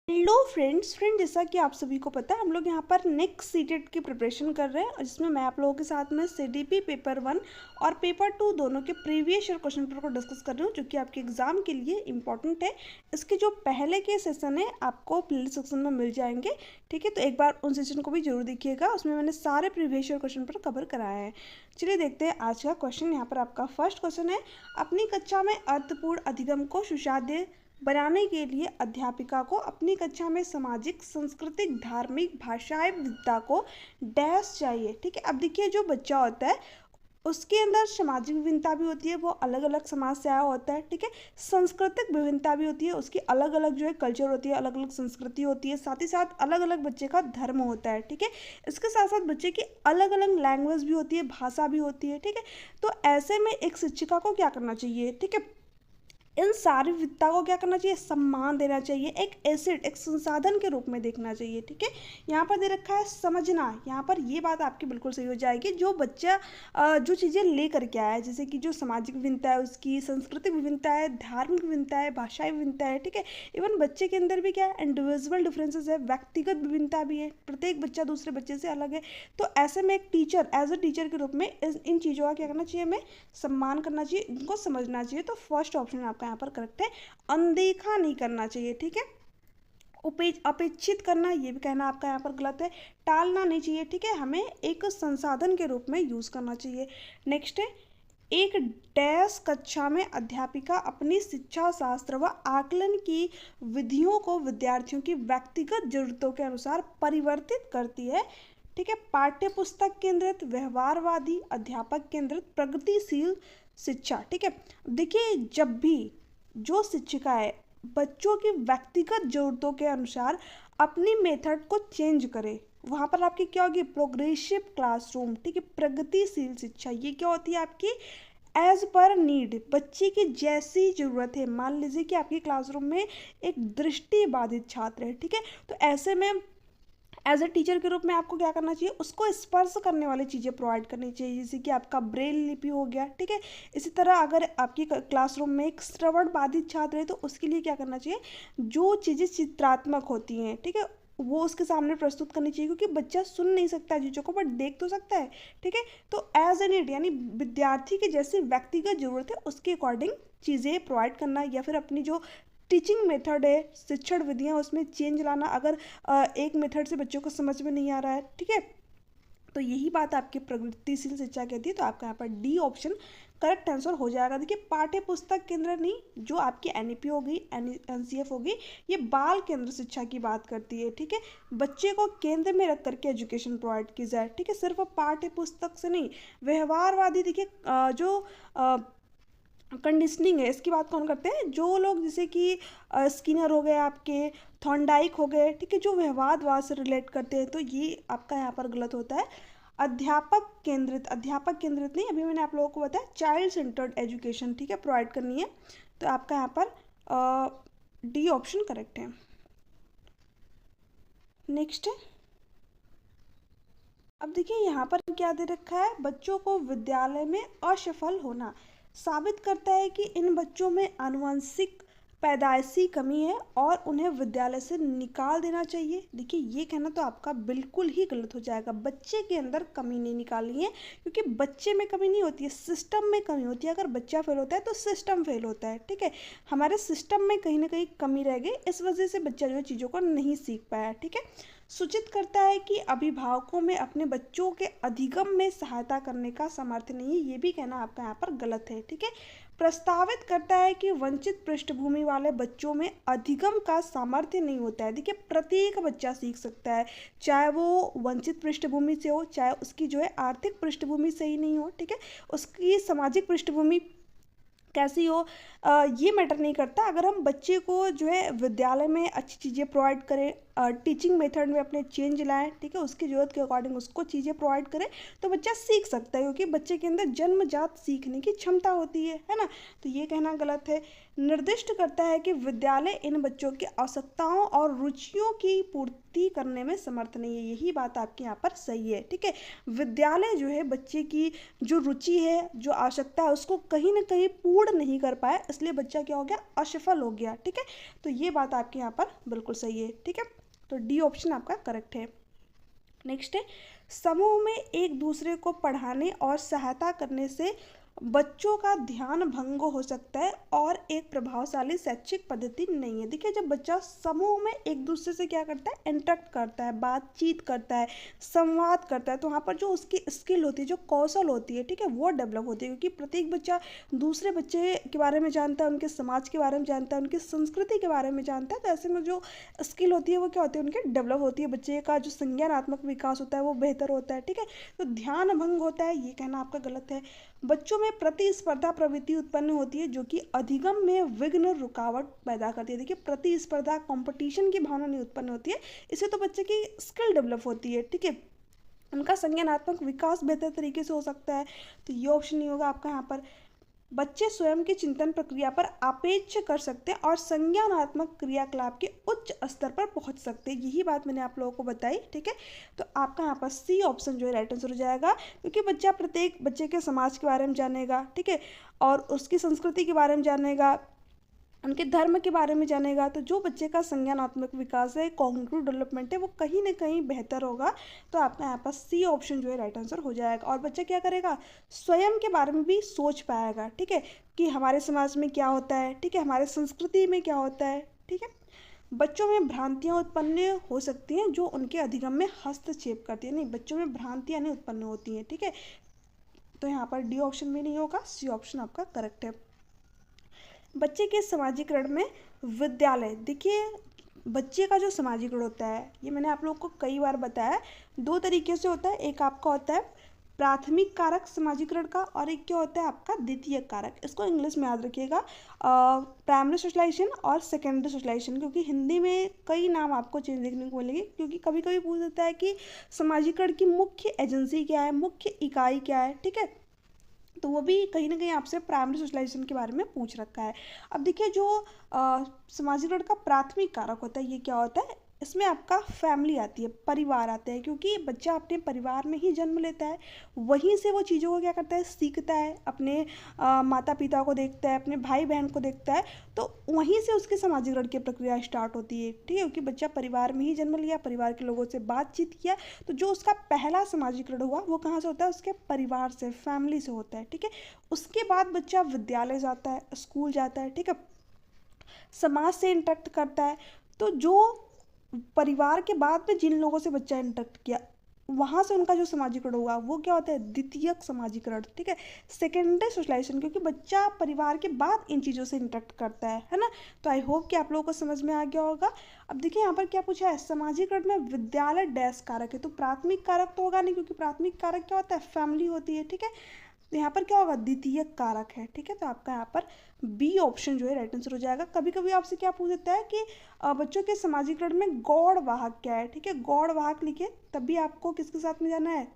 Hello friends जैसा कि आप सभी को पता है हम लोग यहाँ पर नेक्स्ट सीटेट की प्रिपरेशन कर रहे हैं और जिसमें मैं आप लोगों के साथ में सीडीपी पेपर 1 और पेपर 2 दोनों के प्रीवियस ईयर क्वेश्चन पेपर को डिस्कस कर रही हूँ जो कि आपके एग्जाम के लिए इंपॉर्टेंट है। इसके जो पहले के सेशन है आपको प्लेलिस्ट सेक्शन में मिल जाएंगे, ठीक है। तो एक बार उन सेशन को भी जरूर देखिएगा, उसमें मैंने सारे previous year question paper cover कराया है। चलिए देखते हैं आज का क्वेश्चन। यहाँ पर आपका फर्स्ट क्वेश्चन है, अपनी कक्षा में अर्थपूर्ण अधिगम को सुशाध्य बनाने के लिए अध्यापिका को अपनी कक्षा में सामाजिक, सांस्कृतिक, धार्मिक, भाषाई विविधता को डैश चाहिए, ठीक है। अब देखिए जो बच्चा होता है उसके अंदर सामाजिक विभिन्नता भी होती है, वो अलग अलग समाज से आया होता है, ठीक है। सांस्कृतिक विभिन्नता भी होती है, उसकी अलग अलग जो है कल्चर होती है, अलग अलग संस्कृति होती है, साथ ही साथ अलग अलग बच्चे का धर्म होता है, ठीक है। इसके साथ साथ बच्चे की अलग अलग लैंग्वेज भी होती है, भाषा भी होती है, ठीक है। तो ऐसे में एक शिक्षिका को क्या करना चाहिए, ठीक है, इन सारी विविधता को क्या करना चाहिए, सम्मान देना चाहिए, एक एसेट, एक संसाधन के रूप में देखना चाहिए, ठीक है। यहाँ पर दे रखा है समझना, यहाँ पर ये बात आपकी बिल्कुल सही हो जाएगी। जो बच्चा जो चीज़ें लेकर के आया है, जैसे कि जो सामाजिक विभिन्नता है, उसकी सांस्कृतिक विभिन्नता है, धार्मिक विभिन्नता है, भाषाई विभिन्नता है, ठीक है। इवन बच्चे के अंदर भी क्या है, इंडिविजुअल डिफरेंसेस है, व्यक्तिगत विभिन्नता भी है, प्रत्येक बच्चा दूसरे बच्चे से अलग है। तो ऐसे में एक टीचर, एज अ टीचर के रूप में इन चीज़ों का क्या करना चाहिए, हमें सम्मान करना चाहिए, इनको समझना चाहिए। तो फर्स्ट ऑप्शन आपका यहाँ पर करेक्ट है, अनदेखा नहीं करना चाहिए, ठीक है। अपेक्षित करना, ये भी कहना आपका यहाँ पर गलत है, टालना नहीं चाहिए, ठीक है, हमें एक संसाधन के रूप में यूज करना चाहिए। नेक्स्ट है, एक डैश कक्षा में अध्यापिका अपनी शिक्षा शास्त्र व आकलन की विधियों को विद्यार्थियों की व्यक्तिगत जरूरतों के अनुसार परिवर्तित करती है, ठीक है। पाठ्य पुस्तक केंद्रित, व्यवहारवादी, अध्यापक केंद्रित, प्रगतिशील शिक्षा, ठीक है। देखिए जब भी जो शिक्षिका है बच्चों की व्यक्तिगत जरूरतों के अनुसार अपनी मेथड को चेंज करे, वहाँ पर आपकी क्या होगी, प्रोग्रेसिव क्लासरूम, ठीक है, प्रगतिशील शिक्षा। ये क्या होती है आपकी, एज पर नीड, बच्चे की जैसी ज़रूरत है। मान लीजिए कि आपकी क्लासरूम में एक दृष्टि बाधित छात्र है, ठीक है, तो ऐसे में एज अ टीचर के रूप में आपको क्या करना चाहिए, उसको स्पर्श करने वाली चीज़ें प्रोवाइड करनी चाहिए, जैसे कि आपका ब्रेल लिपि हो गया, ठीक है। इसी तरह अगर आपकी क्लासरूम में एक श्रवण बाधित छात्र है तो उसके लिए क्या करना चाहिए, जो चीज़ें चित्रात्मक होती हैं, ठीक है, वो उसके सामने प्रस्तुत करनी चाहिए, क्योंकि बच्चा सुन नहीं सकता चीज़ों को बट देख तो सकता है, ठीक है। तो एज एन नीड, यानी विद्यार्थी की जैसी व्यक्तिगत जरूरत है उसके अकॉर्डिंग चीज़ें प्रोवाइड करना, या फिर अपनी जो टीचिंग मेथड है, शिक्षण विधियाँ, उसमें चेंज लाना। अगर एक मेथड से बच्चों को समझ में नहीं आ रहा है, ठीक है, तो यही बात आपकी प्रगतिशील शिक्षा कहती है। तो आपका यहाँ पर डी ऑप्शन करेक्ट आंसर हो जाएगा। देखिए पाठ्य पुस्तक केंद्र नहीं, जो आपकी एनईपी होगी, एनसीएफ होगी, ये बाल केंद्र शिक्षा की बात करती है, ठीक है। बच्चे को केंद्र में रख करके एजुकेशन प्रोवाइड की जाए, ठीक है, सिर्फ पाठ्य पुस्तक से नहीं। व्यवहारवादी, देखिए जो कंडीशनिंग है इसकी बात कौन करते हैं, जो लोग जैसे कि स्किनर हो गए, आपके थॉर्नडाइक हो गए, ठीक है, जो व्यवहारवाद से रिलेट करते हैं, तो ये आपका यहाँ पर गलत होता है। अध्यापक केंद्रित नहीं, अभी मैंने आप लोगों को बताया चाइल्ड सेंटर्ड एजुकेशन, ठीक है, प्रोवाइड करनी है। तो आपका यहाँ पर डी ऑप्शन करेक्ट है। नेक्स्ट है, अब देखिए यहाँ पर क्या दे रखा है, बच्चों को विद्यालय में असफल होना साबित करता है कि इन बच्चों में आनुवंशिक पैदाइशी कमी है और उन्हें विद्यालय से निकाल देना चाहिए। देखिए ये कहना तो आपका बिल्कुल ही गलत हो जाएगा, बच्चे के अंदर कमी नहीं निकालनी है, क्योंकि बच्चे में कमी नहीं होती है, सिस्टम में कमी होती है। अगर बच्चा फेल होता है तो सिस्टम फेल होता है, ठीक है, हमारे सिस्टम में कहीं ना कहीं कमी रह गई, इस वजह से बच्चा जो है चीज़ों को नहीं सीख पाया, ठीक है। सूचित करता है कि अभिभावकों में अपने बच्चों के अधिगम में सहायता करने का सामर्थ्य नहीं है, ये भी कहना आपका यहाँ पर गलत है, ठीक है। प्रस्तावित करता है कि वंचित पृष्ठभूमि वाले बच्चों में अधिगम का सामर्थ्य नहीं होता है। देखिए प्रत्येक बच्चा सीख सकता है, चाहे वो वंचित पृष्ठभूमि से हो, चाहे उसकी जो है आर्थिक पृष्ठभूमि से ही नहीं हो, ठीक है, उसकी सामाजिक पृष्ठभूमि कैसी हो, ये मैटर नहीं करता। अगर हम बच्चे को जो है विद्यालय में अच्छी चीज़ें प्रोवाइड करें, टीचिंग मेथड में अपने चेंज लाएं, ठीक है, उसकी ज़रूरत के अकॉर्डिंग उसको चीज़ें प्रोवाइड करें, तो बच्चा सीख सकता है, क्योंकि बच्चे के अंदर जन्मजात सीखने की क्षमता होती है ना। तो ये कहना गलत है। निर्दिष्ट करता है कि विद्यालय इन बच्चों की आवश्यकताओं और रुचियों की पूर्ति करने में समर्थ नहीं है, यही बात आपके यहाँ पर सही है, ठीक है। विद्यालय जो है बच्चे की जो रुचि है, जो आवश्यकता है, उसको कहीं ना कहीं पूर्ण नहीं कर पाया, इसलिए बच्चा क्या हो गया, असफल हो गया। ठीक है, तो ये बात आपके यहाँ पर बिल्कुल सही है। ठीक है, तो डी ऑप्शन आपका करेक्ट है। नेक्स्ट है, समूह में एक दूसरे को पढ़ाने और सहायता करने से बच्चों का ध्यान भंग हो सकता है और एक प्रभावशाली शैक्षिक पद्धति नहीं है। देखिए, जब बच्चा समूह में एक दूसरे से क्या करता है, इंटरेक्ट करता है, बातचीत करता है, संवाद करता है, तो वहाँ पर जो उसकी स्किल होती है, जो कौशल होती है, ठीक है, वो डेवलप होती है। क्योंकि प्रत्येक बच्चा दूसरे बच्चे के बारे में जानता है, उनके समाज के बारे में जानता है, उनकी संस्कृति के बारे में जानता है, तो ऐसे में जो स्किल होती है वो क्या होती है, उनके डेवलप होती है। बच्चे का जो संज्ञानात्मक विकास होता है वो बेहतर होता है। ठीक है, तो ध्यान भंग होता है, ये कहना आपका गलत है। बच्चों में प्रतिस्पर्धा प्रवृत्ति उत्पन्न होती है जो कि अधिगम में विघ्न, रुकावट पैदा करती है। देखिए, प्रतिस्पर्धा, कंपटीशन की भावना नहीं उत्पन्न होती है, इससे तो बच्चे की स्किल डेवलप होती है। ठीक है, उनका संज्ञानात्मक विकास बेहतर तरीके से हो सकता है। तो ये ऑप्शन नहीं होगा आपका यहाँ पर। बच्चे स्वयं की चिंतन प्रक्रिया पर आपेक्ष कर सकते हैं और संज्ञानात्मक क्रियाकलाप के उच्च स्तर पर पहुंच सकते हैं। यही बात मैंने आप लोगों को बताई। ठीक है, तो आपका यहाँ पर सी ऑप्शन जो है राइट आंसर हो जाएगा, क्योंकि बच्चा प्रत्येक बच्चे के समाज के बारे में जानेगा, ठीक है, और उसकी संस्कृति के बारे में जानेगा, उनके धर्म के बारे में जानेगा, तो जो बच्चे का संज्ञानात्मक विकास है, कॉग्निटिव डेवलपमेंट है, वो कहीं ना कहीं बेहतर होगा। तो आपका यहाँ पर सी ऑप्शन जो है राइट आंसर हो जाएगा। और बच्चा क्या करेगा, स्वयं के बारे में भी सोच पाएगा। ठीक है, कि हमारे समाज में क्या होता है, ठीक है, हमारे संस्कृति में क्या होता है। ठीक है, बच्चों में भ्रांतियाँ उत्पन्न हो सकती हैं जो उनके अधिगम में हस्तक्षेप करती है। नहीं, बच्चों में भ्रांतियाँ नहीं उत्पन्न होती हैं। ठीक है, तो यहाँ पर डी ऑप्शन भी नहीं होगा, सी ऑप्शन आपका करेक्ट है। बच्चे के समाजीकरण में विद्यालय, देखिए बच्चे का जो समाजीकरण होता है, ये मैंने आप लोगों को कई बार बताया, दो तरीके से होता है। एक आपका होता है प्राथमिक कारक समाजीकरण का, और एक क्या होता है आपका द्वितीय कारक। इसको इंग्लिश में याद रखिएगा, प्राइमरी सोशलाइजेशन और सेकेंडरी सोशलाइजेशन, क्योंकि हिंदी में कई नाम आपको चेंज देखने को मिलेंगे। क्योंकि कभी कभी पूछ देता है कि समाजीकरण की मुख्य एजेंसी क्या है, मुख्य इकाई क्या है। ठीक है, तो वो भी कहीं ना कहीं आपसे प्राइमरी सोशलाइजेशन के बारे में पूछ रखा है। अब देखिए, जो समाजीकरण का प्राथमिक कारक होता है, ये क्या होता है, इसमें आपका फैमिली आती है, परिवार आता है। क्योंकि बच्चा अपने परिवार में ही जन्म लेता है, वहीं से वो चीज़ों को क्या करता है, सीखता है, अपने माता पिता को देखता है, अपने भाई बहन को देखता है, तो वहीं से उसकी समाजीकरण की प्रक्रिया स्टार्ट होती है। ठीक है, क्योंकि बच्चा परिवार में ही जन्म लिया, परिवार के लोगों से बातचीत किया, तो जो उसका पहला समाजीकरण हुआ वो कहाँ से होता है, उसके परिवार से, फैमिली से होता है। ठीक है, उसके बाद बच्चा विद्यालय जाता है, स्कूल जाता है, ठीक है, समाज से इंटरेक्ट करता है। तो जो परिवार के बाद में जिन लोगों से बच्चा इंटरेक्ट किया, वहाँ से उनका जो समाजीकरण हुआ वो क्या होता है, द्वितीयक समाजीकरण। ठीक है, सेकेंडरी सोशलाइजेशन, क्योंकि बच्चा परिवार के बाद इन चीज़ों से इंटरेक्ट करता है ना। तो आई होप कि आप लोगों को समझ में आ गया होगा। अब देखिए यहाँ पर क्या पूछा है, समाजीकरण में विद्यालय डैश कारक है, तो प्राथमिक कारक तो होगा नहीं, क्योंकि प्राथमिक कारक क्या होता है, फैमिली होती है। ठीक है, तो यहाँ पर क्या होगा, द्वितीय कारक है। ठीक है, तो आपका यहाँ पर बी ऑप्शन जो है राइट आंसर हो जाएगा। कभी कभी आपसे क्या पूछ देता है कि बच्चों के समाजीकरण में गौड़ वाहक क्या है। ठीक है, गौड़ वाहक लिखे, तब भी आपको किसके साथ में जाना है,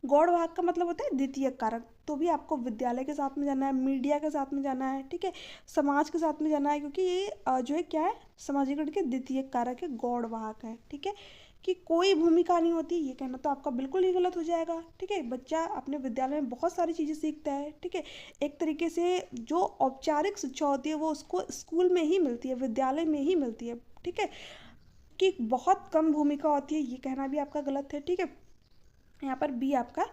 गौड़ वाहक का मतलब होता है द्वितीय कारक, तो भी आपको विद्यालय के साथ में जाना है, मीडिया के साथ में जाना है, ठीक है, समाज के साथ में जाना है, क्योंकि ये जो है क्या है, समाजीकरण के द्वितीय कारक है, गौड़ वाहक है। ठीक है, कि कोई भूमिका नहीं होती, ये कहना तो आपका बिल्कुल ही गलत हो जाएगा। ठीक है, बच्चा अपने विद्यालय में बहुत सारी चीज़ें सीखता है। ठीक है, एक तरीके से जो औपचारिक शिक्षा होती है वो उसको स्कूल में ही मिलती है, विद्यालय में ही मिलती है। ठीक है, कि बहुत कम भूमिका होती है, ये कहना भी आपका गलत है। ठीक है, यहाँ पर बी आपका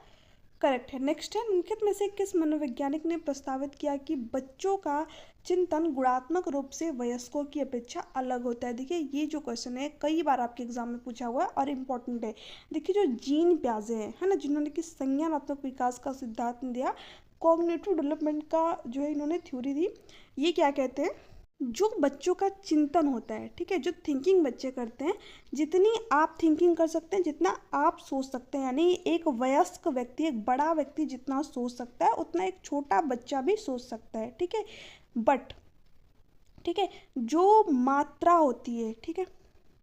करेक्ट है। नेक्स्ट है, निम्नलिखित में से किस मनोवैज्ञानिक ने प्रस्तावित किया कि बच्चों का चिंतन गुणात्मक रूप से वयस्कों की अपेक्षा अलग होता है। देखिए, ये जो क्वेश्चन है कई बार आपके एग्जाम में पूछा हुआ है और इम्पोर्टेंट है। देखिए, जो जीन प्याजे हैं, है ना, जिन्होंने कि संज्ञानात्मक विकास का सिद्धांत दिया, कॉग्निटिव डेवलपमेंट का जो है इन्होंने थ्योरी दी, ये क्या कहते हैं, जो बच्चों का चिंतन होता है, ठीक है, जो थिंकिंग बच्चे करते हैं, जितनी आप थिंकिंग कर सकते हैं, जितना आप सोच सकते हैं, यानी एक वयस्क व्यक्ति, एक बड़ा व्यक्ति जितना सोच सकता है, उतना एक छोटा बच्चा भी सोच सकता है। ठीक है, बट ठीक है, जो मात्रा होती है, ठीक है,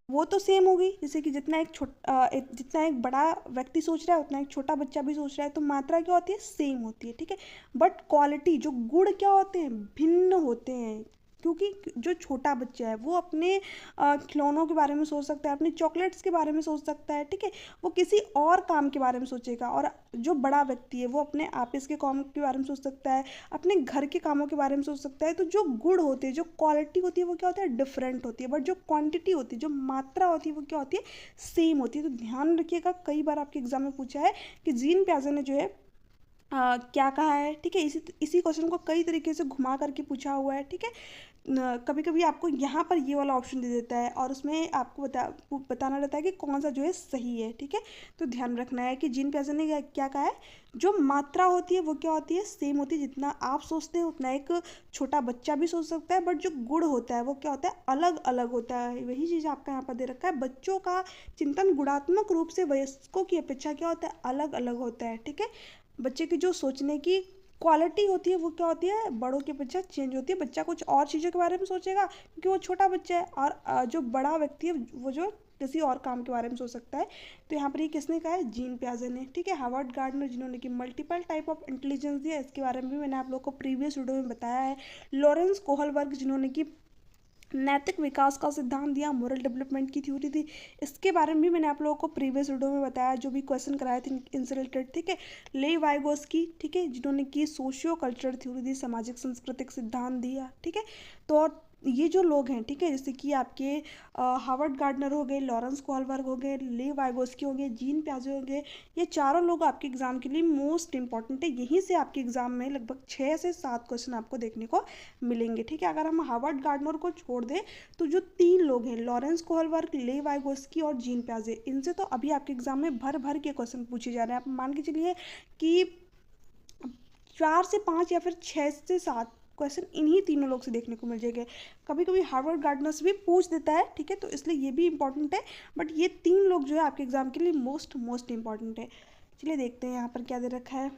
वो तो सेम होगी। जैसे कि जितना जितना एक बड़ा व्यक्ति सोच रहा है, उतना एक छोटा बच्चा भी सोच रहा है, तो मात्रा क्या होती है, सेम होती है। ठीक है, बट क्वालिटी, जो गुण क्या होते हैं, भिन्न होते हैं। क्योंकि जो छोटा बच्चा है वो अपने खिलौनों के बारे में सोच सकता है, अपने चॉकलेट्स के बारे में सोच सकता है, ठीक है, वो किसी और काम के बारे में सोचेगा। और जो बड़ा व्यक्ति है वो अपने ऑफिस के काम के बारे में सोच सकता है, अपने घर के कामों के बारे में सोच सकता है। तो जो गुण होते हैं, जो क्वालिटी होती है वो क्या होता है, डिफरेंट होती है, बट जो क्वांटिटी होती है, जो मात्रा होती है वो क्या होती है, सेम होती है। तो ध्यान रखिएगा, कई बार आपके एग्जाम में पूछा है कि जीन पियाजे ने जो है क्या कहा है, ठीक है। इसी इसी क्वेश्चन को कई तरीके से घुमा करके पूछा हुआ है, ठीक है। कभी कभी आपको यहाँ पर ये वाला ऑप्शन दे देता है और उसमें आपको बताना रहता है कि कौन सा जो है सही है, ठीक है। तो ध्यान रखना है कि जीन पियाजे ने क्या कहा है, जो मात्रा होती है वो क्या होती है, सेम होती है। जितना आप सोचते हैं उतना एक छोटा बच्चा भी सोच सकता है, बट जो गुण होता है वो क्या होता है, अलग अलग होता है। वही चीज़ आपका यहाँ पर दे रखा है, बच्चों का चिंतन गुणात्मक रूप से वयस्कों की अपेक्षा क्या होता है, अलग अलग होता है, ठीक है। बच्चे की जो सोचने की क्वालिटी होती है वो क्या होती है, बड़ों की अपेक्षा चेंज होती है। बच्चा कुछ और चीज़ों के बारे में सोचेगा क्योंकि वो छोटा बच्चा है, और जो बड़ा व्यक्ति है वो जो किसी और काम के बारे में सोच सकता है। तो यहाँ पर ये किसने कहा है, जीन पियाजे ने, ठीक है। हार्वर्ड गार्डनर जिन्होंने कि मल्टीपल टाइप ऑफ इंटेलिजेंस दिया, इसके बारे में भी मैंने आप लोग को प्रीवियस वीडियो में बताया है। लॉरेंस कोहलबर्ग जिन्होंने कि नैतिक विकास का सिद्धांत दिया, मोरल डेवलपमेंट की थ्योरी थी, इसके बारे में भी मैंने आप लोगों को प्रीवियस वीडियो में बताया, जो भी क्वेश्चन कराए थे इनसे रिलेटेड, ठीक है। ले वाइगोस्की, ठीक है, जिन्होंने की सोशियो कल्चर थ्योरी दी, सामाजिक सांस्कृतिक सिद्धांत दिया, ठीक है। तो और ये जो लोग हैं, ठीक है, जैसे कि आपके हार्वर्ड गार्डनर हो गए, लॉरेंस कोहलबर्ग हो गए, ले वाइगोस्की हो गए, जीन पियाजे हो गए, ये चारों लोग आपके एग्जाम के लिए मोस्ट इंपॉर्टेंट है। यहीं से आपके एग्जाम में लगभग 6 से 7 क्वेश्चन आपको देखने को मिलेंगे, ठीक है। अगर हम हार्वर्ड गार्डनर को छोड़ दें तो जो 3 लोग हैं, लॉरेंस कोहलबर्ग, ले वाइगोस्की और जीन पियाजे, इनसे तो अभी आपके एग्जाम में भर भर के क्वेश्चन पूछे जा रहे हैं। आप मान के चलिए कि 4 से 5 या फिर 6 से 7 क्वेश्चन इन्हीं तीनों लोग से देखने को मिल जाएंगे। कभी कभी हार्वर्ड गार्डनर से भी पूछ देता है, ठीक है, तो इसलिए ये भी इंपॉर्टेंट है। बट ये 3 लोग जो है आपके एग्जाम के लिए मोस्ट इंपॉर्टेंट है। चलिए देखते हैं यहाँ पर क्या दे रखा है।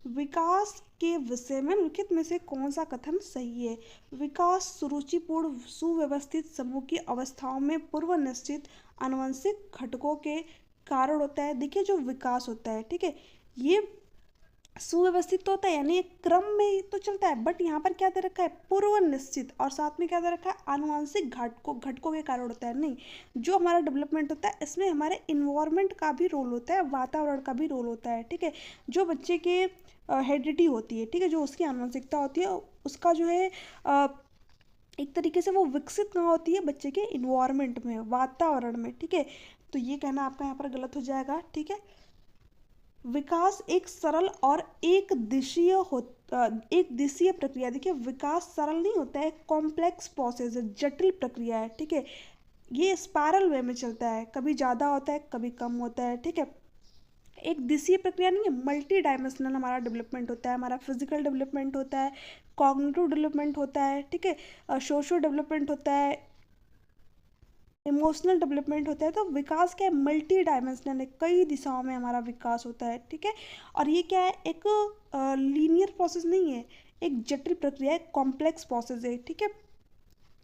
विकास के विषय में निम्नलिखित में से कौन सा कथन सही है। विकास सुरुचिपूर्ण सुव्यवस्थित समूह की अवस्थाओं में पूर्व निश्चित आनुवंशिक घटकों के कारण होता है। देखिए, जो विकास होता है, ठीक है, ये सुव्यवस्थित तो होता है, यानी एक क्रम में तो चलता है, बट यहाँ पर क्या दे रखा है, पूर्व निश्चित, और साथ में क्या दे रखा है, आनुवंशिक घटकों के कारण होता है। नहीं, जो हमारा डेवलपमेंट होता है इसमें हमारे इन्वायरमेंट का भी रोल होता है, वातावरण का भी रोल होता है, ठीक है। जो बच्चे के हेरिडिटी होती है, ठीक है, जो उसकी आनुवंशिकता होती है, उसका जो है एक तरीके से वो विकसित कहाँ होती है, बच्चे के इन्वायरमेंट में, वातावरण में, ठीक है। तो ये कहना आपका यहाँ पर गलत हो जाएगा, ठीक है। विकास एक सरल और एक दिशीय प्रक्रिया। देखिए, विकास सरल नहीं होता है, कॉम्प्लेक्स प्रोसेस है, जटिल प्रक्रिया है, ठीक है। ये स्पायरल वे में चलता है, कभी ज़्यादा होता है कभी कम होता है, ठीक है। एक दिशीय प्रक्रिया नहीं है, मल्टी डायमेंशनल हमारा डेवलपमेंट होता है, हमारा फिजिकल डेवलपमेंट होता है, कॉग्निटिव डेवलपमेंट होता है, ठीक है, सोशल डेवलपमेंट होता है, इमोशनल डेवलपमेंट होता है। तो विकास क्या है, मल्टी डायमेंशनल है, कई दिशाओं में हमारा विकास होता है, ठीक है। और ये क्या है, एक लीनियर प्रोसेस नहीं है, एक जटिल प्रक्रिया है, कॉम्प्लेक्स प्रोसेस है, ठीक है।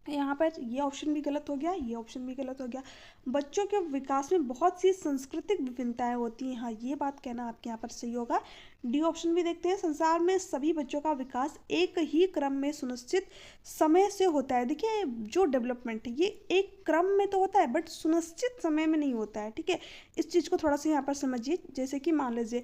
यहाँ पर ये ऑप्शन भी गलत हो गया, ये ऑप्शन भी गलत हो गया। बच्चों के विकास में बहुत सी सांस्कृतिक विभिन्नताएं होती हैं, हाँ ये बात कहना आपके यहाँ पर सही होगा। डी ऑप्शन भी देखते हैं। संसार में सभी बच्चों का विकास एक ही क्रम में सुनिश्चित समय से होता है। देखिए, जो डेवलपमेंट है ये एक क्रम में तो होता है, बट सुनिश्चित समय में नहीं होता है, ठीक है। इस चीज़ को थोड़ा सा यहाँ पर समझिए। जैसे कि मान लीजिए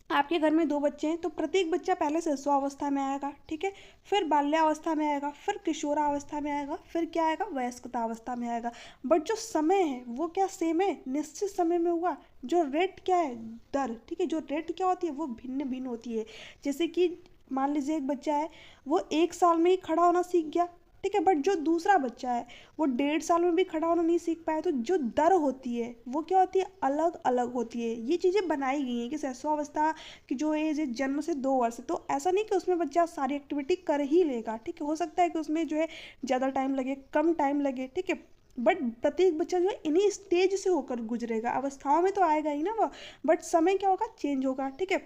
आपके घर में 2 बच्चे हैं, तो प्रत्येक बच्चा पहले शिशुअवस्था में आएगा, ठीक है, फिर बाल्यावस्था में आएगा, फिर किशोरावस्था में आएगा, फिर क्या आएगा, वयस्कतावस्था में आएगा। बट जो समय है वो क्या सेम है, निश्चित समय में हुआ। जो रेट क्या है, दर, ठीक है, जो रेट क्या होती है वो भिन्न भिन्न होती है। जैसे कि मान लीजिए एक बच्चा है, वो 1 साल में ही खड़ा होना सीख गया, ठीक है, बट जो दूसरा बच्चा है वो 1.5 साल में भी खड़ा होना नहीं सीख पाया। तो जो दर होती है वो क्या होती है, अलग अलग होती है। ये चीज़ें बनाई गई हैं कि शिशुअवस्था की जो एज है जन्म से 2 वर्ष है, तो ऐसा नहीं कि उसमें बच्चा सारी एक्टिविटी कर ही लेगा, ठीक है। हो सकता है कि उसमें जो है ज़्यादा टाइम लगे, कम टाइम लगे, ठीक है, बट प्रत्येक बच्चा जो है इन्हीं स्टेज से होकर गुजरेगा। अवस्थाओं में तो आएगा ही ना वो, बट समय क्या होगा, चेंज होगा, ठीक है।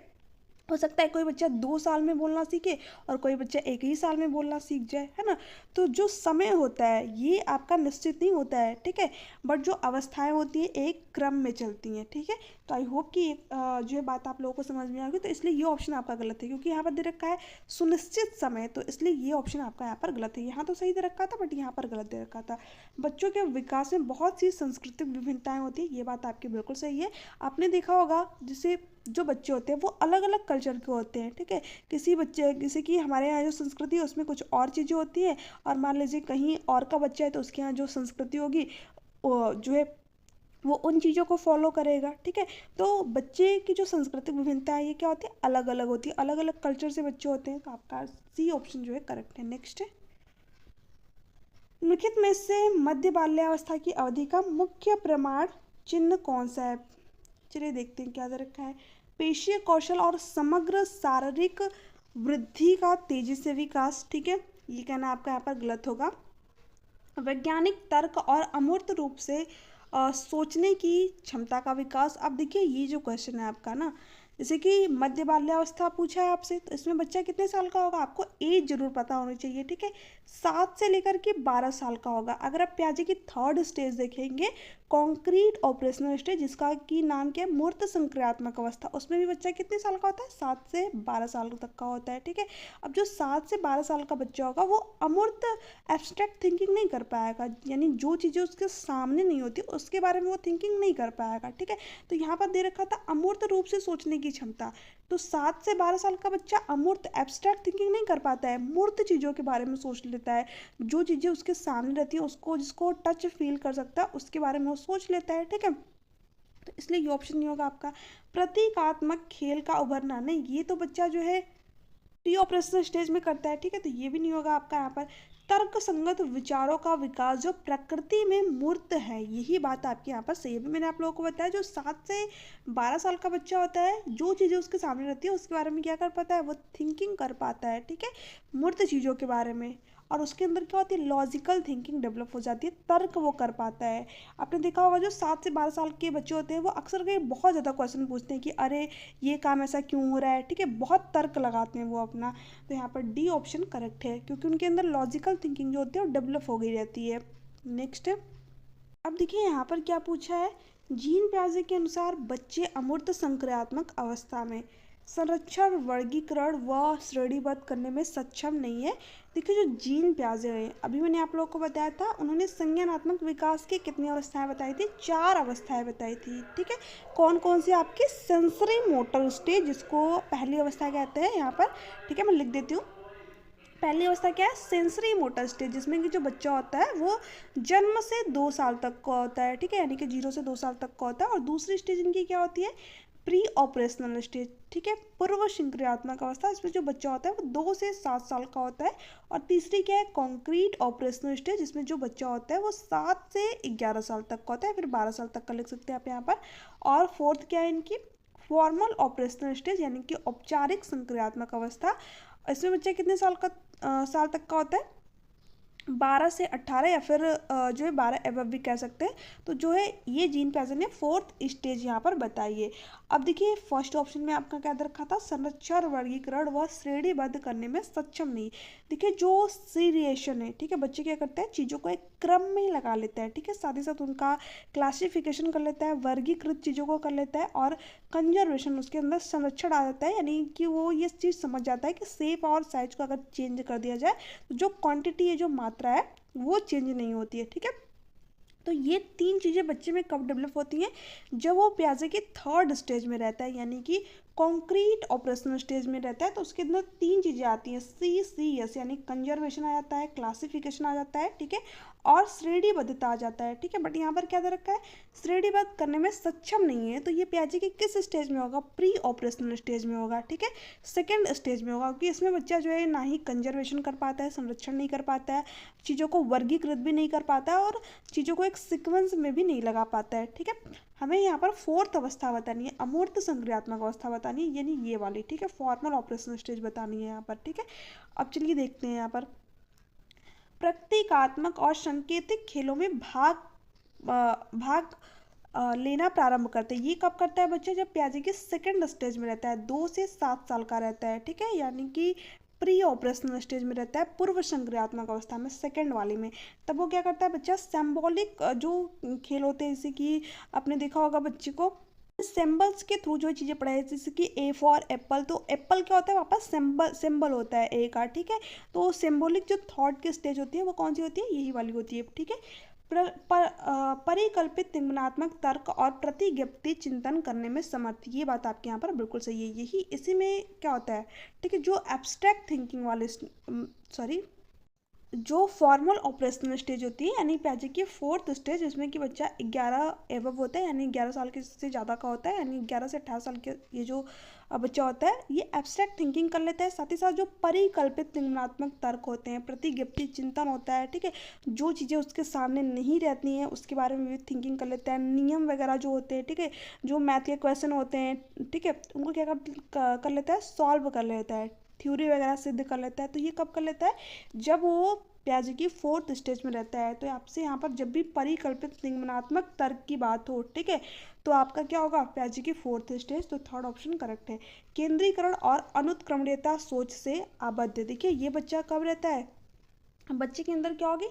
हो सकता है कोई बच्चा 2 साल में बोलना सीखे और कोई बच्चा 1 ही साल में बोलना सीख जाए, है ना। तो जो समय होता है ये आपका निश्चित नहीं होता है, ठीक है, बट जो अवस्थाएं होती हैं एक क्रम में चलती हैं, ठीक है। तो आई होप कि जो है बात आप लोगों को समझ में आ गई। तो इसलिए ये ऑप्शन आपका गलत है, क्योंकि यहाँ पर दे रखा है सुनिश्चित समय, तो इसलिए ये ऑप्शन आपका यहाँ पर गलत है। यहाँ तो सही दे रखा था बट यहाँ पर गलत दे रखा था। बच्चों के विकास में बहुत सी सांस्कृतिक विभिन्नताएं होती है, ये बात आपकी बिल्कुल सही है। आपने देखा होगा जैसे जो बच्चे होते हैं वो अलग अलग कल्चर के होते हैं, ठीक है। किसी बच्चे जैसे कि हमारे यहाँ जो संस्कृति है उसमें कुछ और चीज़ें होती हैं, और मान लीजिए कहीं और का बच्चा है तो उसके यहाँ जो संस्कृति होगी जो है वो उन चीज़ों को फॉलो करेगा, ठीक है। तो बच्चे की जो सांस्कृतिक विभिन्नता है ये क्या होती है, अलग अलग होती है, अलग अलग कल्चर से बच्चे होते हैं। तो आपका सी ऑप्शन जो है करेक्ट है। नेक्स्ट है, निम्नलिखित में से मध्य बाल्यावस्था की अवधि का मुख्य प्रमाण चिन्ह कौन सा है। चलिए देखते हैं क्या दे रखा है। पेशीय कौशल और समग्र शारीरिक वृद्धि का तेजी से विकास, ठीक है, ये कहना आपका यहाँ पर गलत होगा। वैज्ञानिक तर्क और अमूर्त रूप से सोचने की क्षमता का विकास। अब देखिए ये जो क्वेश्चन है आपका ना, जैसे कि मध्य बाल्यावस्था पूछा है आपसे, तो इसमें बच्चा कितने साल का होगा, आपको एज जरूर पता होनी चाहिए, ठीक है। 7 से लेकर के 12 साल का होगा। अगर आप प्याजे की थर्ड स्टेज देखेंगे, कॉन्क्रीट ऑपरेशनल स्टेज, जिसका की नाम क्या है, मूर्त संक्रियात्मक अवस्था, उसमें भी बच्चा कितने साल का होता है, 7 से 12 साल तक का होता है, ठीक है। अब जो 7 से 12 साल का बच्चा होगा वो अमूर्त एब्स्ट्रैक्ट थिंकिंग नहीं कर पाएगा, यानी जो चीज़ें उसके सामने नहीं होती उसके बारे में वो थिंकिंग नहीं कर पाएगा, ठीक है। तो यहाँ पर दे रखा था अमूर्त रूप से सोचने की क्षमता। तो 7 से 12 साल का बच्चा अमूर्त एब्स्ट्रैक्ट थिंकिंग नहीं कर पाता है, मूर्त चीज़ों के बारे में सोच लेता है, जो चीज़ें उसके सामने रहती है उसको, जिसको टच फील कर सकता है उसके बारे में वो सोच लेता है, ठीक है। तो इसलिए ये ऑप्शन नहीं होगा आपका। प्रतीकात्मक खेल का उभरना, नहीं, ये तो बच्चा जो है प्री ऑपरेशनल स्टेज में करता है, ठीक है, तो ये भी नहीं होगा आपका यहाँ पर। तर्क संगत विचारों का विकास जो प्रकृति में मूर्त है, यही बात आपकी यहाँ पर सही है। मैंने आप लोगों को बताया जो 7 से 12 साल का बच्चा होता है, जो चीज़ें उसके सामने रहती है उसके बारे में क्या कर पाता है, वो थिंकिंग कर पाता है, ठीक है, मूर्त चीज़ों के बारे में। और उसके अंदर क्या होती है, लॉजिकल थिंकिंग डेवलप हो जाती है, तर्क वो कर पाता है। आपने देखा होगा जो 7 से 12 साल के बच्चे होते हैं वो अक्सर के बहुत ज़्यादा क्वेश्चन पूछते हैं कि अरे ये काम ऐसा क्यों हो रहा है, ठीक है, बहुत तर्क लगाते हैं वो अपना। तो यहाँ पर डी ऑप्शन करेक्ट है, क्योंकि उनके अंदर लॉजिकल थिंकिंग जो होती है वो डेवलप हो गई रहती है। नेक्स्ट, अब देखिए यहाँ पर क्या पूछा है, जीन प्याजे के अनुसार बच्चे अमूर्त संक्रियात्मक अवस्था में संरक्षण, वर्गीकरण व श्रेणीबद्ध करने में सक्षम नहीं है। देखिए जो जीन प्याजे हैं, अभी मैंने आप लोगों को बताया था, उन्होंने संज्ञानात्मक विकास की कितनी अवस्थाएं बताई थी, 4 अवस्थाएं बताई थी, ठीक है। कौन कौन सी आपकी, सेंसरी मोटर स्टेज, जिसको पहली अवस्था कहते हैं यहाँ पर, ठीक है, मैं लिख देती हूँ। पहली अवस्था क्या है, सेंसरी मोटर स्टेज, जिसमें कि जो बच्चा होता है वो जन्म से 2 साल तक का होता है, ठीक है, यानी कि 0 से 2 साल तक का होता है। और दूसरी स्टेज इनकी क्या होती है, प्री ऑपरेशनल स्टेज, ठीक है, पूर्व संक्रियात्मक अवस्था, इसमें जो बच्चा होता है वो 2 से 7 साल का होता है। और तीसरी क्या है, कॉन्क्रीट ऑपरेशनल स्टेज, जिसमें जो बच्चा होता है वो 7 से 11 साल तक का होता है, फिर 12 साल तक का लिख सकते हैं आप यहाँ पर। और फोर्थ क्या है इनकी, फॉर्मल ऑपरेशनल स्टेज, यानी कि औपचारिक संक्रियात्मक अवस्था। इसमें बच्चा कितने साल तक का होता है, 12 से 18, या फिर जो है 12 एबव भी कह सकते हैं। तो जो है ये जीन प्याजे ने 4th स्टेज यहाँ पर बताई है। अब देखिए फर्स्ट ऑप्शन में आपका क्या रखा था, संरक्षण, वर्गीकरण व श्रेणीबद्ध करने में सक्षम नहीं। देखिए जो सीरिएशन है, ठीक है, बच्चे क्या करते हैं, चीज़ों को एक क्रम में ही लगा लेता है, ठीक है, साथ ही साथ उनका क्लासिफिकेशन कर लेता है, वर्गीकृत चीज़ों को कर लेता है, और कंजर्वेशन, उसके अंदर संरक्षण आ जाता है, यानी कि वो ये चीज़ समझ जाता है कि शेप और साइज को अगर चेंज कर दिया जाए तो जो क्वांटिटी है, जो मात्रा है, वो चेंज नहीं होती है, ठीक है। तो ये 3 चीज़ें बच्चे में कब डेवलप होती हैं, जब वो प्याजे के 3rd स्टेज में रहता है, यानी कि कॉन्क्रीट ऑपरेशनल स्टेज में रहता है। तो उसके अंदर 3 चीज़ें आती हैं, CCS, यानी कंजर्वेशन आ जाता है, क्लासिफिकेशन आ जाता है, ठीक है, और श्रेणीबद्धता आ जाता है, ठीक है। बट यहाँ पर क्या दे रखा है, श्रेणीबद्ध करने में सक्षम नहीं है। तो ये प्याजे के किस स्टेज में होगा, प्री ऑपरेशनल स्टेज में होगा, ठीक है, 2nd स्टेज में होगा, क्योंकि इसमें बच्चा जो है ना ही कंजर्वेशन कर पाता है, संरक्षण नहीं कर पाता है, चीज़ों को वर्गीकृत भी नहीं कर पाता है, और चीज़ों को एक सीक्वेंस में भी नहीं लगा पाता है, ठीक है। हमें यहाँ पर 4th अवस्था बतानी है, अमूर्त संक्रियात्मक अवस्था बतानी है, यानी ये वाली, ठीक है, फॉर्मल ऑपरेशनल स्टेज बतानी है यहाँ पर, ठीक है। अब चलिए देखते हैं यहाँ पर, प्रतीकात्मक और सांकेतिक खेलों में भाग लेना प्रारंभ करते हैं। ये कब करता है बच्चा? जब प्याजे के सेकंड स्टेज में रहता है, 2 से 7 साल का रहता है, ठीक है, यानी कि प्री ऑपरेशनल स्टेज में रहता है, पूर्व संक्रियात्मक अवस्था में, सेकंड वाली में। तब वो क्या करता है बच्चा? सिंबॉलिक जो खेल होते हैं, जैसे कि आपने देखा होगा बच्चे को सिंबल्स के थ्रू जो चीज़ें पढ़ाई, जैसे कि ए फॉर एप्पल, तो एप्पल क्या होता है? वापस सिंबल होता है ए का, ठीक है। तो सिंबॉलिक जो थॉट की स्टेज होती है वो कौन सी होती है? यही वाली होती है, ठीक है। परिकल्पित निम्नात्मक तर्क और प्रतिज्ञप्ति चिंतन करने में समर्थ, ये बात आपके यहाँ पर बिल्कुल सही है। यही इसी में क्या होता है, ठीक है, जो एब्स्ट्रैक्ट थिंकिंग वाले सॉरी जो फॉर्मल ऑपरेशनल स्टेज होती है, यानी प्याजे की 4th स्टेज, जिसमें कि बच्चा 11 एबव होता है, यानी 11 साल के से ज़्यादा का होता है, यानी 11 से 18 साल के ये जो बच्चा होता है, ये एब्स्ट्रैक्ट थिंकिंग कर लेता है। साथ ही साथ जो परिकल्पित निम्नात्मक तर्क होते हैं, प्रतिज्ञप्ति चिंतन होता है, ठीक है, जो चीज़ें उसके सामने नहीं रहती हैं उसके बारे में भी थिंकिंग कर लेता है। नियम वगैरह जो होते हैं, ठीक है, जो मैथ के क्वेश्चन होते हैं, ठीक है, उनको क्या कर लेता है? सॉल्व कर लेता है, थ्योरी वगैरह सिद्ध कर लेता है। तो ये कब कर लेता है? जब वो प्याजे की 4th स्टेज में रहता है। तो आपसे यहाँ पर जब भी परिकल्पित निम्नात्मक तर्क की बात हो, ठीक है, तो आपका क्या होगा? प्याजे की 4th स्टेज। तो थर्ड ऑप्शन करेक्ट है। केंद्रीकरण और अनुत्क्रमणीयता सोच से आबद्ध, देखिए ये बच्चा कब रहता है? बच्चे के अंदर क्या होगी?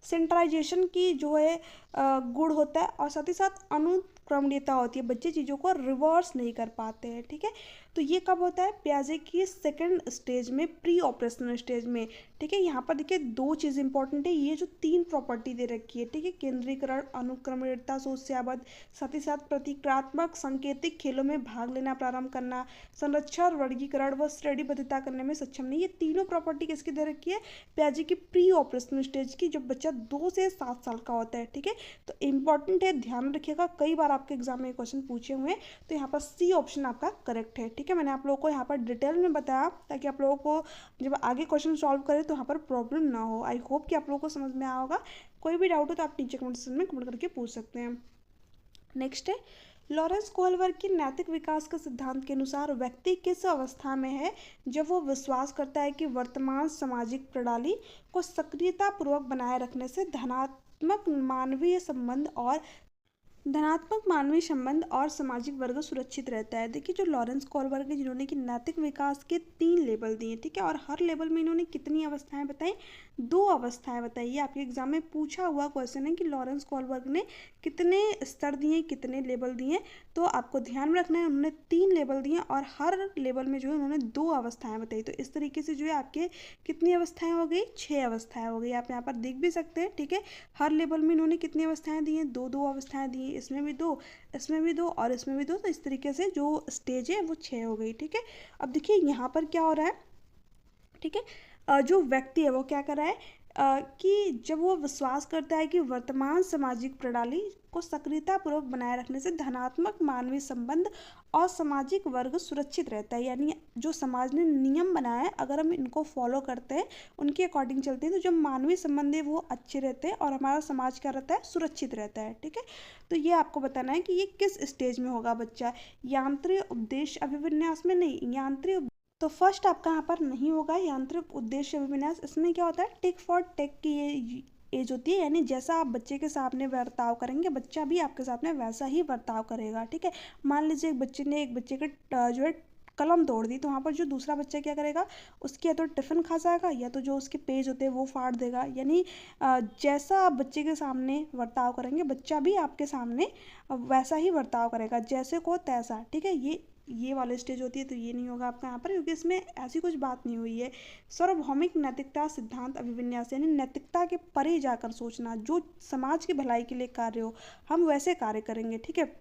सेंट्रलाइजेशन की जो है गुण होता है, और साथ ही साथ अनुक्रमणीयता होती है, बच्चे चीज़ों को रिवर्स नहीं कर पाते हैं, ठीक है। तो ये कब होता है? प्याजे की सेकंड स्टेज में, प्री ऑपरेशनल स्टेज में, ठीक है। यहाँ पर देखिए 2 चीज़ इंपॉर्टेंट है, ये जो 3 प्रॉपर्टी दे रखी है, ठीक है, केंद्रीकरण, अनुक्रमणीयता सोच से आबद्ध, साथ ही साथ प्रतीकात्मक सांकेतिक खेलों में भाग लेना प्रारंभ करना, संरक्षण, वर्गीकरण व श्रेणीबद्धता करने में सक्षम नहीं, ये तीनों प्रॉपर्टी किसकी दे रखी है? प्याजे की प्री ऑपरेशनल स्टेज की, जब बच्चा 2 से 7 साल का होता है, ठीक है। तो इंपॉर्टेंट है, ध्यान रखिएगा, कई बार आपके एग्जाम में क्वेश्चन पूछे हुए हैं। तो यहाँ पर सी ऑप्शन आपका करेक्ट है, ठीक है। मैंने आप लोगों को यहाँ पर डिटेल में बताया ताकि आप लोगों को जब आगे क्वेश्चन सॉल्व करें तो यहाँ पर प्रॉब्लम ना हो। आई होप कि आप लोगों को समझ में आया होगा। कोई भी डाउट हो तो आप नीचे कमेंट सेक्शन में कमेंट करके पूछ सकते हैं। नेक्स्ट है, लॉरेंस कोहलबर्ग की नैतिक विकास के सिद्धांत के अनुसार व्यक्ति किस अवस्था में है जब वो विश्वास करता है कि वर्तमान सामाजिक प्रणाली को सक्रियतापूर्वक बनाए रखने से धनात्मक मानवीय संबंध और सामाजिक वर्ग सुरक्षित रहता है। देखिए जो लॉरेंस कोहलबर्ग है, जिन्होंने कि नैतिक विकास के 3 लेवल दिए, ठीक है, और हर लेवल में इन्होंने कितनी अवस्थाएं बताई? 2 अवस्थाएं बताई। ये आपके एग्जाम में पूछा हुआ क्वेश्चन है कि लॉरेंस कोहलबर्ग ने कितने स्तर दिए, कितने लेवल दिए। तो आपको ध्यान में रखना है, उन्होंने 3 लेवल दिए और हर लेवल में जो है उन्होंने 2 अवस्थाएं बताई। तो इस तरीके से जो है आपके कितनी अवस्थाएं हो गई? 6 अवस्थाएं हो गई। आप यहाँ पर देख भी सकते हैं, ठीक है, हर लेवल में इन्होंने कितनी अवस्थाएं दी हैं? 2-2 अवस्थाएं दी हैं, इसमें भी 2, इसमें भी 2 और इसमें भी 2। तो इस तरीके से जो स्टेज है वो 6 हो गई, ठीक है। अब देखिए यहाँ पर क्या हो रहा है, ठीक है, जो व्यक्ति है वो क्या कर रहा है कि जब वो विश्वास करता है कि वर्तमान सामाजिक प्रणाली को सक्रियतापूर्वक बनाए रखने से धनात्मक मानवीय संबंध और सामाजिक वर्ग सुरक्षित रहता है, यानी जो समाज ने नियम बनाया है अगर हम इनको फॉलो करते हैं, उनके अकॉर्डिंग चलते हैं, तो जो मानवीय संबंध है वो अच्छे रहते हैं और हमारा समाज क्या रहता है? सुरक्षित रहता है, ठीक है। तो ये आपको बताना है कि ये किस स्टेज में होगा बच्चा? यांत्रिक उद्देश्य अभिविन्यास में नहीं, यांत्रिक, तो फर्स्ट आपका यहाँ पर नहीं होगा यांत्रिक उद्देश्य अभिविन्यास। इसमें क्या होता है? टिक फॉर टेक की ये एज होती है, यानी जैसा आप बच्चे के सामने बर्ताव करेंगे बच्चा भी आपके सामने वैसा ही बर्ताव करेगा, ठीक है। मान लीजिए एक बच्चे ने एक बच्चे के जो है कलम तोड़ दी, तो वहाँ पर जो दूसरा बच्चा क्या करेगा? उसकी या तो टिफ़िन खा जाएगा या तो जो उसके पेज होते हैं वो फाड़ देगा। यानी जैसा आप बच्चे के सामने बर्ताव करेंगे बच्चा भी आपके सामने वैसा ही बर्ताव करेगा, जैसे को तैसा, ठीक है। ये वाली स्टेज होती है, तो ये नहीं होगा आपका यहाँ पर, क्योंकि इसमें ऐसी कुछ बात नहीं हुई है। सार्वभौमिक नैतिकता सिद्धांत अभिविन्यास, यानी नैतिकता के परे जाकर सोचना, जो समाज की भलाई के लिए कार्य हो हम वैसे कार्य करेंगे, ठीक है।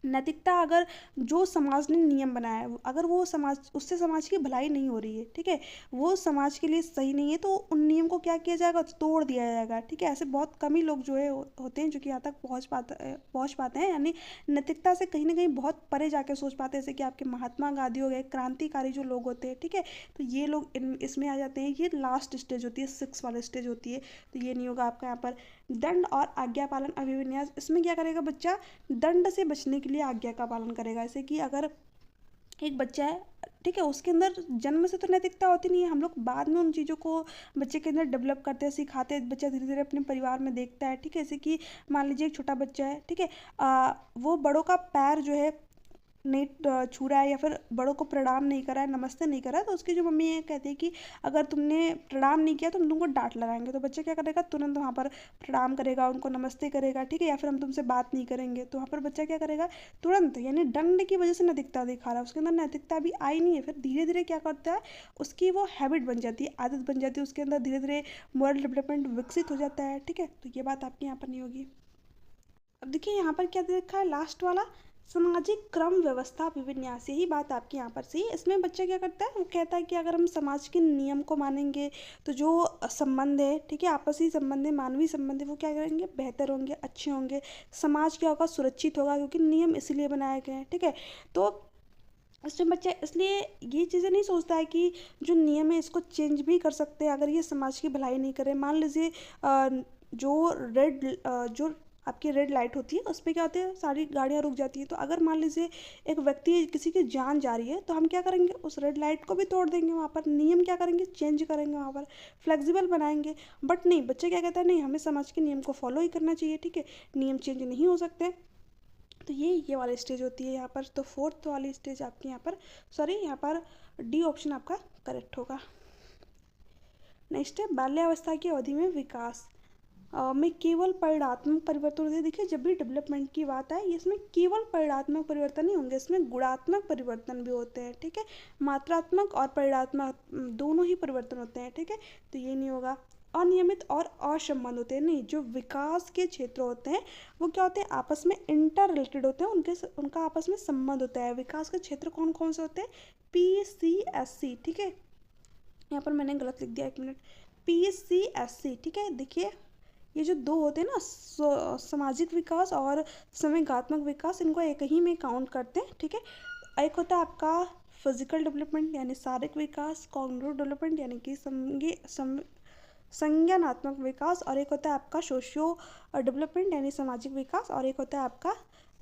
नैतिकता, अगर जो समाज ने नियम बनाया है अगर वो समाज, उससे समाज की भलाई नहीं हो रही है, ठीक है, वो समाज के लिए सही नहीं है, तो उन नियम को क्या किया जाएगा? तोड़ दिया जाएगा, ठीक है। ऐसे बहुत कम ही लोग जो है होते हैं जो कि यहाँ तक पहुँच पाते हैं, यानी नैतिकता से कहीं ना कहीं बहुत परे जाके सोच पाते हैं, जैसे कि आपके महात्मा गांधी हो गए, क्रांतिकारी जो लोग होते हैं, ठीक है। तो ये लोग इसमें आ जाते हैं। ये लास्ट स्टेज होती है, 6 वाला स्टेज होती है, तो ये नहीं होगा आपका यहाँ पर। दंड और आज्ञा पालन अभिविन्यास, इसमें क्या करेगा बच्चा? दंड से बचने के लिए आज्ञा का पालन करेगा। जैसे कि अगर एक बच्चा है, ठीक है, उसके अंदर जन्म से तो नैतिकता होती नहीं है, हम लोग बाद में उन चीज़ों को बच्चे के अंदर डेवलप करते हैं, सिखाते हैं, बच्चा धीरे धीरे अपने परिवार में देखता है। ठीक है, जैसे कि मान लीजिए एक छोटा बच्चा है, ठीक है, वो बड़ों का पैर जो है नहीं छू रहा है या फिर बड़ों को प्रणाम नहीं करा है, नमस्ते नहीं करा है, तो उसकी जो मम्मी है कहती है कि अगर तुमने प्रणाम नहीं किया तो हम तुमको डांट लगाएंगे। तो बच्चा क्या करेगा, तुरंत वहाँ पर प्रणाम करेगा, उनको नमस्ते करेगा। ठीक है, या फिर हम तुमसे बात नहीं करेंगे, तो वहाँ पर बच्चा क्या करेगा, तुरंत, यानी दंड की वजह से नैतिकता दिखा रहा है, उसके अंदर नैतिकता भी आई नहीं है। फिर धीरे धीरे क्या करता है, उसकी वो हैबिट बन जाती है, आदत बन जाती है, उसके अंदर धीरे धीरे मॉरल डेवलपमेंट विकसित हो जाता है। ठीक है, तो ये बात आपके यहाँ पर नहीं होगी। अब देखिए यहाँ पर क्या दे रखा है, लास्ट वाला सामाजिक क्रम व्यवस्था अभिविन्यास, यही बात आपके यहाँ पर सही है। इसमें बच्चा क्या करता है, वो कहता है कि अगर हम समाज के नियम को मानेंगे तो जो संबंध है, ठीक है, आपसी संबंध है, मानवीय संबंध है, वो क्या करेंगे, बेहतर होंगे, अच्छे होंगे। समाज क्या होगा, सुरक्षित होगा, क्योंकि नियम इसीलिए बनाए गए हैं। ठीक है, तो इसमें बच्चा इसलिए ये चीज़ें नहीं सोचता है कि जो नियम है इसको चेंज भी कर सकते हैं अगर ये समाज की भलाई नहीं करे। मान लीजिए जो आपकी रेड लाइट होती है उस पर क्या होती है, सारी गाड़ियाँ रुक जाती है। तो अगर मान लीजिए एक व्यक्ति, किसी की जान जा रही है, तो हम क्या करेंगे, उस रेड लाइट को भी तोड़ देंगे, वहाँ पर नियम क्या करेंगे, चेंज करेंगे, वहाँ पर फ्लेक्सिबल बनाएंगे। बट नहीं, बच्चे क्या कहता है, नहीं हमें समाज के नियम को फॉलो ही करना चाहिए। ठीक है, नियम चेंज नहीं हो सकते। तो ये वाली स्टेज होती है यहाँ पर। तो फोर्थ वाली स्टेज आपकी यहाँ पर, सॉरी यहाँ पर डी ऑप्शन आपका करेक्ट होगा। नेक्स्ट है बाल्यावस्था की अवधि में विकास में केवल परिणात्मक परिवर्तन होते हैं। देखिए जब भी डेवलपमेंट की बात आए, इसमें केवल परिणात्मक परिवर्तन नहीं होंगे, इसमें गुणात्मक परिवर्तन भी होते हैं। ठीक है, मात्रात्मक और परिणात्मक दोनों ही परिवर्तन होते हैं। ठीक है, तो ये नहीं होगा। अनियमित और असंबंध होते हैं, नहीं, जो विकास के क्षेत्र होते हैं वो क्या होते हैं, आपस में इंटर रिलेटेड होते हैं, उनका आपस में संबंध होता है। विकास के क्षेत्र कौन कौन से होते हैं, PCSC। ठीक है, यहाँ पर मैंने गलत लिख दिया, एक मिनट, PCSC। ठीक है, देखिए ये जो दो होते हैं ना, सामाजिक विकास और संवेगात्मक विकास, इनको एक ही में काउंट करते हैं। ठीक है, एक होता है आपका फिजिकल डेवलपमेंट यानी शारीरिक विकास, कॉग्निटिव डेवलपमेंट यानी कि संज्ञानात्मक विकास, और एक होता है आपका सोशियो डेवलपमेंट यानी सामाजिक विकास, और एक होता है आपका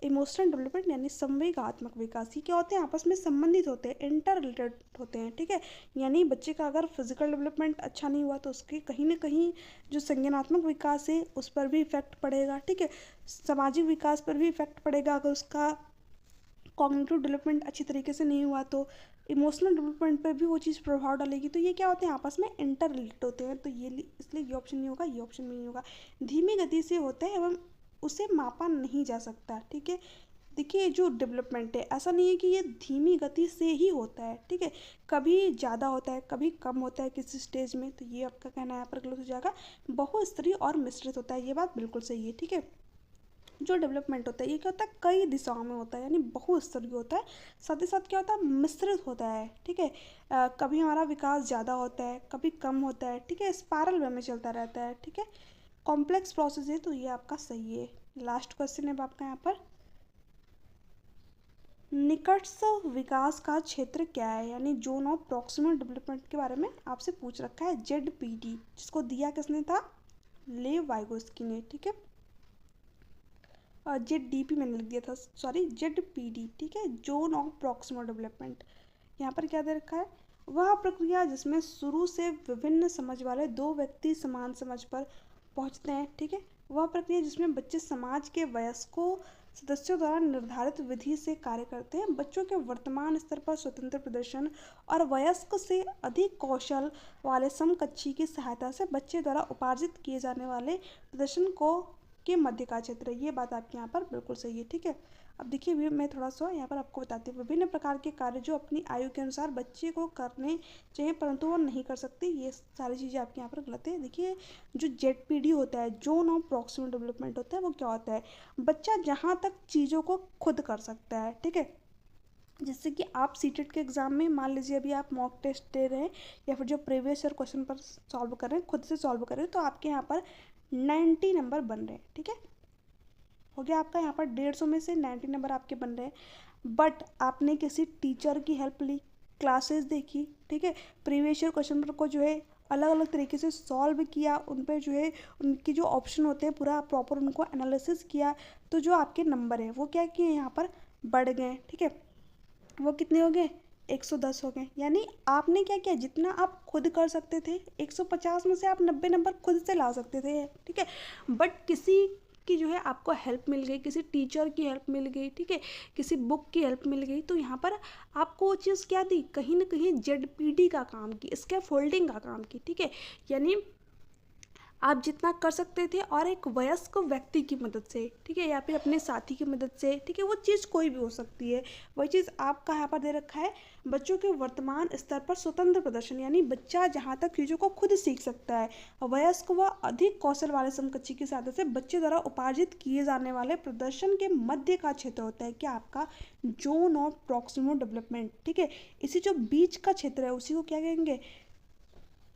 इमोशनल डेवलपमेंट यानी संवेगात्मक विकास। ये क्या होते हैं, आपस में संबंधित होते हैं, इंटर रिलेटेड होते हैं। ठीक है, यानी बच्चे का अगर फिजिकल डेवलपमेंट अच्छा नहीं हुआ तो उसके कहीं ना कहीं जो संज्ञानात्मक विकास है उस पर भी इफेक्ट पड़ेगा। ठीक है, सामाजिक विकास पर भी इफेक्ट पड़ेगा। अगर उसका कॉग्निटिव डेवलपमेंट अच्छी तरीके से नहीं हुआ तो इमोशनल डेवलपमेंट पर भी वो चीज़ प्रभाव डालेगी। तो ये क्या होते हैं, आपस में इंटर रिलेटेड होते हैं। तो ये इसलिए ये ऑप्शन नहीं होगा, ये ऑप्शन भी नहीं होगा। धीमी गति से होता है एवं उसे मापा नहीं जा सकता। ठीक है, देखिए जो डेवलपमेंट है ऐसा नहीं है कि ये धीमी गति से ही होता है। ठीक है, कभी ज़्यादा होता है, कभी कम होता है किसी स्टेज में। तो ये आपका कहना यहाँ पर गलत हो जाएगा। बहुस्तरीय और मिश्रित होता है, ये बात बिल्कुल सही है। ठीक है, जो डेवलपमेंट होता है ये क्या होता है, कई दिशाओं में होता है, यानी बहुस्तरीय होता है। साथ ही साथ क्या होता है, मिश्रित होता है। ठीक है, कभी हमारा विकास ज़्यादा होता है, कभी कम होता है। ठीक है, स्पाइरल वे में चलता रहता है। ठीक है, कॉम्प्लेक्स प्रोसेस है, तो ये आपका सही है। लास्ट क्वेश्चन है आपका यहाँ पर, निकटस्थ विकास का क्षेत्र क्या है, यानी जोन ऑफ प्रॉक्सिमल डेवलपमेंट के बारे में आपसे पूछ रखा है। ZPD, जिसको दिया किसने था, लेव वाइगोस्की ने। ठीक है, ZDP मैंने लिख दिया था, सॉरी ZPD। ठीक है, जोन ऑफ प्रॉक्सिमल डेवलपमेंट। यहाँ पर क्या दे रखा है, वह प्रक्रिया जिसमें शुरू से विभिन्न समझ वाले दो व्यक्ति समान समझ पर पहुँचते हैं। ठीक है, वह प्रक्रिया जिसमें बच्चे समाज के वयस्कों सदस्यों द्वारा निर्धारित विधि से कार्य करते हैं। बच्चों के वर्तमान स्तर पर स्वतंत्र प्रदर्शन और वयस्क से अधिक कौशल वाले समकक्षी की सहायता से बच्चे द्वारा उपार्जित किए जाने वाले प्रदर्शन को के मध्य का क्षेत्र है। ये बात आपके यहाँ पर बिल्कुल सही है। ठीक है, अब देखिए मैं थोड़ा सा यहाँ पर आपको बताती हूँ, विभिन्न प्रकार के कार्य जो अपनी आयु के अनुसार बच्चे को करने चाहिए परंतु वो नहीं कर सकते, ये सारी चीज़ें आपके यहाँ पर गलत है। देखिए जो ZPD होता है, जोन ऑफ प्रॉक्सिमल डेवलपमेंट होता है, वो क्या होता है, बच्चा जहाँ तक चीज़ों को खुद कर सकता है। ठीक है, जैसे कि आप सीटेट के एग्ज़ाम में मान लीजिए अभी आप मॉक टेस्ट दे रहे हैं या फिर जो प्रीवियस ईयर क्वेश्चन पर सॉल्व कर रहे हैं, खुद से सॉल्व कर रहे हैं, तो आपके यहाँ पर 90 नंबर बन रहे हैं। ठीक है, हो गया आपका यहाँ पर 150 में से 90 नंबर आपके बन रहे हैं। बट आपने किसी टीचर की हेल्प ली, क्लासेस देखी, ठीक है, प्रीवियस ईयर क्वेश्चन को जो है अलग अलग तरीके से सॉल्व किया, उन पर जो है उनकी जो ऑप्शन होते हैं पूरा प्रॉपर उनको एनालिसिस किया, तो जो आपके नंबर है वो क्या किए यहाँ पर बढ़ गए। ठीक है, वो कितने हो गए, 110 हो गए। यानी आपने क्या किया, जितना आप खुद कर सकते थे 150 में से आप 90 नंबर खुद से ला सकते थे, ठीक है। बट किसी की जो है आपको हेल्प मिल गई, किसी टीचर की हेल्प मिल गई, ठीक है, किसी बुक की हेल्प मिल गई, तो यहाँ पर आपको वो चीज़ क्या दी, कहीं ना कहीं जेडपीडी का काम की, इसके फोल्डिंग का काम की, ठीक है। यानी आप जितना कर सकते थे और एक वयस्क व्यक्ति की मदद से, ठीक है, या फिर अपने साथी की मदद से, ठीक है, वो चीज़ कोई भी हो सकती है। वही चीज़ आपका यहाँ पर दे रखा है, बच्चों के वर्तमान स्तर पर स्वतंत्र प्रदर्शन, यानी बच्चा जहाँ तक चीज़ों को खुद सीख सकता है। वयस्क व अधिक कौशल वाले समकक्षी की सहायता से बच्चे द्वारा उपार्जित किए जाने वाले प्रदर्शन के मध्य का क्षेत्र होता है क्या, आपका जोन ऑफ प्रॉक्सिमल डेवलपमेंट, ठीक है। इसी जो बीच का क्षेत्र है उसी को क्या कहेंगे,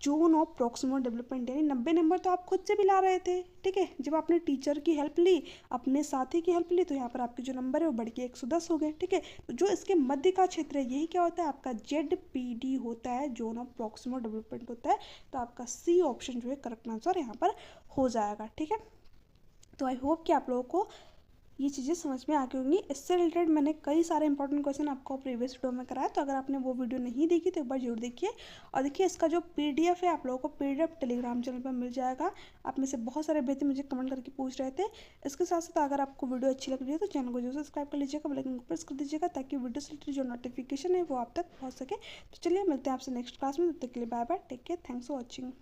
जोन ऑफ प्रॉक्सिमल डेवलपमेंट। यानी 90 नंबर तो आप खुद से भी ला रहे थे, ठीक है, जब आपने टीचर की हेल्प ली, अपने साथी की हेल्प ली, तो यहाँ पर आपके जो नंबर है वो बढ़ के 110 हो गए, ठीक है। तो जो इसके मध्य का क्षेत्र है यही क्या होता है, आपका जेडपीडी होता है, जोन ऑफ प्रॉक्सिमल डेवलपमेंट होता है। तो आपका सी ऑप्शन जो है करेक्ट आंसर यहाँ पर हो जाएगा, ठीक है। तो आई होप कि आप लोगों को ये चीज़ें समझ में आ गई होंगी। इससे रिलेटेड मैंने कई सारे इंपॉर्टेंट क्वेश्चन आपको प्रीवियस वीडियो में कराया, तो अगर आपने वो वीडियो नहीं देखी तो एक बार जरूर देखिए। और देखिए इसका जो पीडीएफ है आप लोगों को पीडीएफ टेलीग्राम चैनल पर मिल जाएगा। आप में से बहुत सारे अभ्यर्थी मुझे कमेंट करके पूछ रहे थे। इसके साथ साथ अगर आपको वीडियो अच्छी लग रही है तो चैनल को जरूर सब्सक्राइब कर लीजिएगा, बेल आइकन को प्रेस कर दीजिएगा ताकि वीडियो से रिलेटेड जो नोटिफिकेशन है वो आप तक पहुँच सके। तो चलिए मिलते हैं आपसे नेक्स्ट क्लास में, तब तक के लिए bye bye, take care, thanks for watching.